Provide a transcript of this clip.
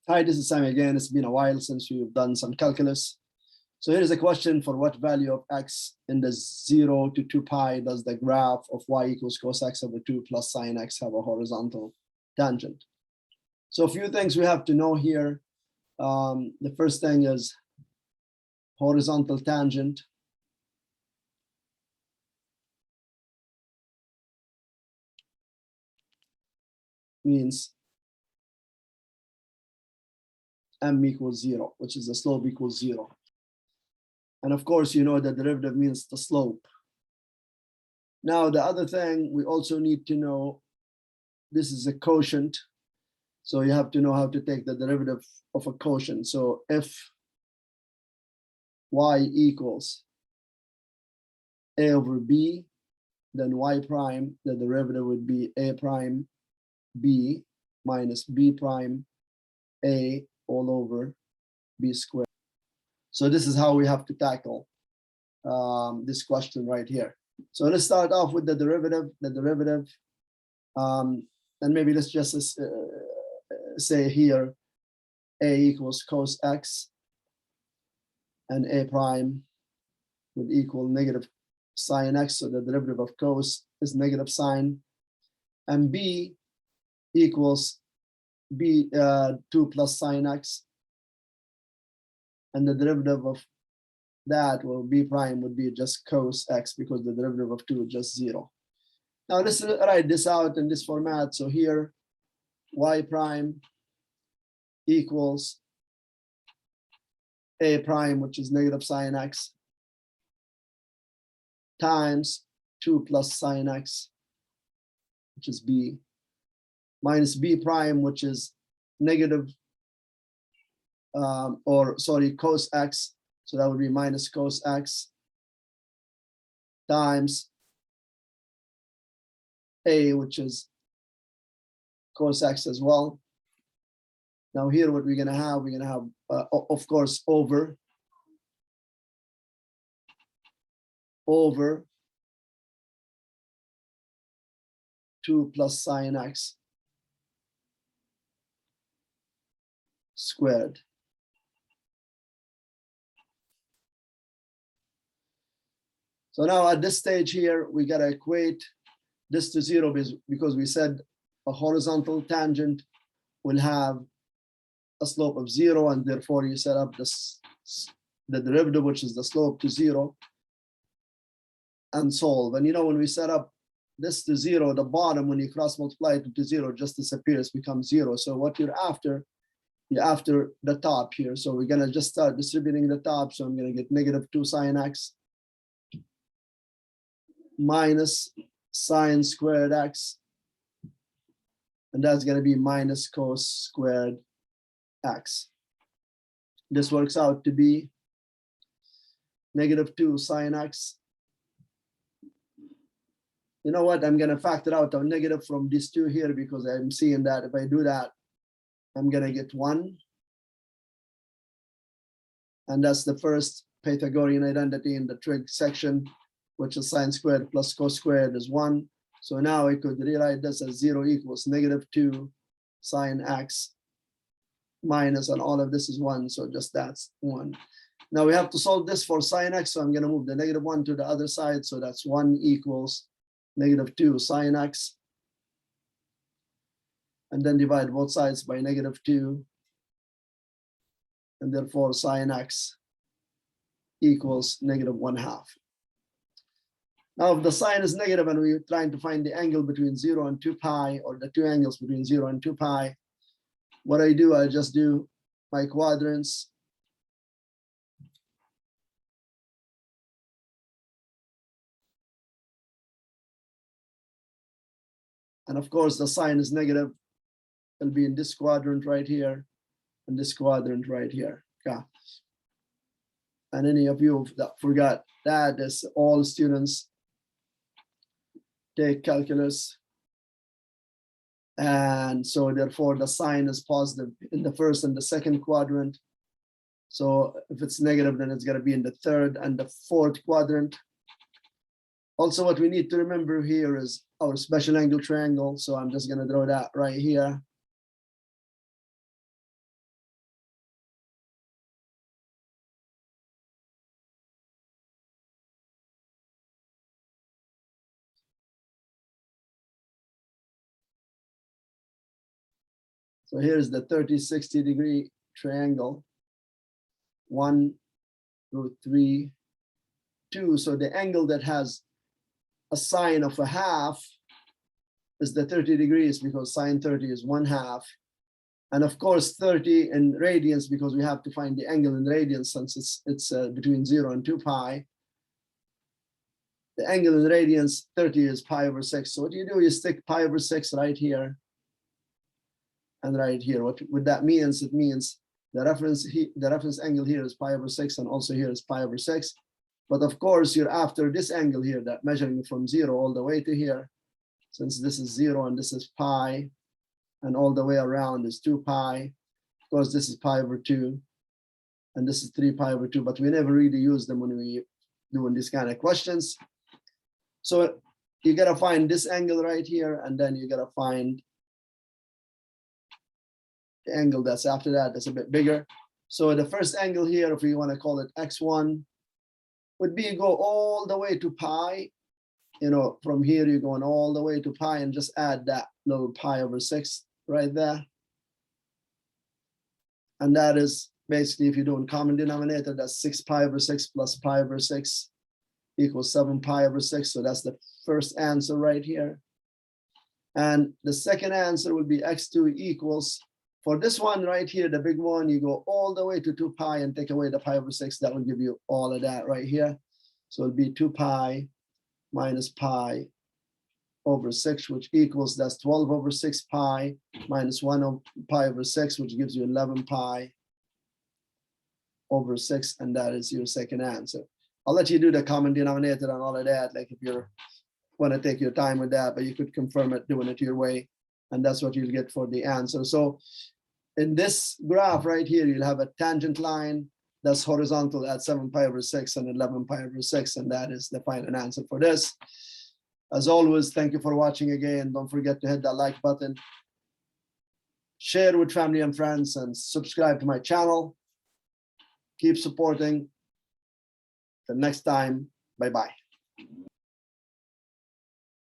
Hi, this is Sam again. It's been a while since we've done some calculus. So here's a question: for what value of x in the 0 to 2 pi does the graph of y equals cos x over 2 plus sine x have a horizontal tangent? So a few things we have to know here. The first thing is horizontal tangent. Means m equals 0, which is the slope equals 0. And of course, you know the derivative means the slope. Now, the other thing we also need to know, this is a quotient. So you have to know how to take the derivative of a quotient. So if y equals a over b, then y prime, the derivative would be a prime b minus b prime a all over b squared. So this is how we have to tackle this question right here. So let's start off with the derivative. And maybe let's just say here a equals cos x, and a prime would equal negative sine x. So the derivative of cos is negative sine, and b equals b 2 plus sine x, and the derivative of that, well, b prime would be just cos x, because the derivative of 2 is just 0. Now let's write this out in this format. So here y prime equals a prime, which is negative sine x, times 2 plus sine x, which is b, minus b prime, which is negative, cos x. So that would be minus cos x, times a, which is cos x as well. Now here, what we're going to have, of course, over 2 plus sine x squared. So now at this stage here, we got to equate this to 0, because we said a horizontal tangent will have a slope of 0, and therefore you set up the derivative, which is the slope, to 0, and solve. And you know, when we set up this to 0, the bottom, when you cross multiply it to 0, just disappears, becomes 0. So what you're after the top here. So we're going to just start distributing the top. So I'm going to get negative 2 sine x minus sine squared x, and that's going to be minus cos squared x. This works out to be negative 2 sine x. You know what? I'm going to factor out a negative from these two here, because I'm seeing that if I do that, I'm going to get 1. And that's the first Pythagorean identity in the trig section, which is sine squared plus cos squared is 1. So now I could rewrite this as 0 equals negative 2 sine x minus, and all of this is 1. So just that's 1. Now we have to solve this for sine x. So I'm going to move the negative 1 to the other side. So that's 1 equals negative 2 sine x. And then divide both sides by negative 2. And therefore sine x equals negative 1/2. Now, if the sign is negative and we're trying to find the angle between 0 and 2 pi, or the two angles between 0 and 2 pi, what I do, I just do my quadrants. And of course, the sign is negative. It'll be in this quadrant right here, and this quadrant right here. Okay. And any of you that forgot that, is all students take calculus. And so therefore the sign is positive in the first and the second quadrant. So if it's negative, then it's going to be in the third and the fourth quadrant. Also, what we need to remember here is our special angle triangle. So I'm just going to draw that right here. So here's the 30, 60 degree triangle. 1, √3, 2. So the angle that has a sine of a half is the 30 degrees because sine 30 is 1/2. And of course, 30 in radians because we have to find the angle in radians since it's between 0 and 2 pi. The angle in radians, 30 is pi/6. So what you do, you stick pi/6 right here and right here. What that means, it means the reference angle here is pi/6 and also here is pi/6. But of course, you're after this angle here, that measuring from 0 all the way to here. Since this is 0 and this is pi, and all the way around is 2 pi. Of course, this is pi/2, and this is 3 pi/2, but we never really use them when we doing these kind of questions. So you gotta find this angle right here, and then you gotta find the angle that's after that, that's a bit bigger. So the first angle here, if we want to call it x1, would be go all the way to pi. You know, from here you're going all the way to pi and just add that little pi/6 right there. And that is basically, if you're doing common denominator, that's 6 pi/6 plus pi/6 equals 7 pi/6. So that's the first answer right here. And the second answer would be x2 equals, for this one right here, the big one, you go all the way to 2 pi and take away the pi/6. That will give you all of that right here. So it'll be 2 pi minus pi/6, which equals, that's 12/6 pi minus 1 pi/6, which gives you 11 pi/6, and that is your second answer. I'll let you do the common denominator and all of that, like if you want to take your time with that, but you could confirm it doing it your way, and that's what you'll get for the answer. So in this graph right here, you'll have a tangent line that's horizontal at 7 pi/6 and 11 pi/6, and that is the final answer for this. As always, thank you for watching again. Don't forget to hit that like button, share with family and friends, and subscribe to my channel. Keep supporting. Till next time, bye-bye.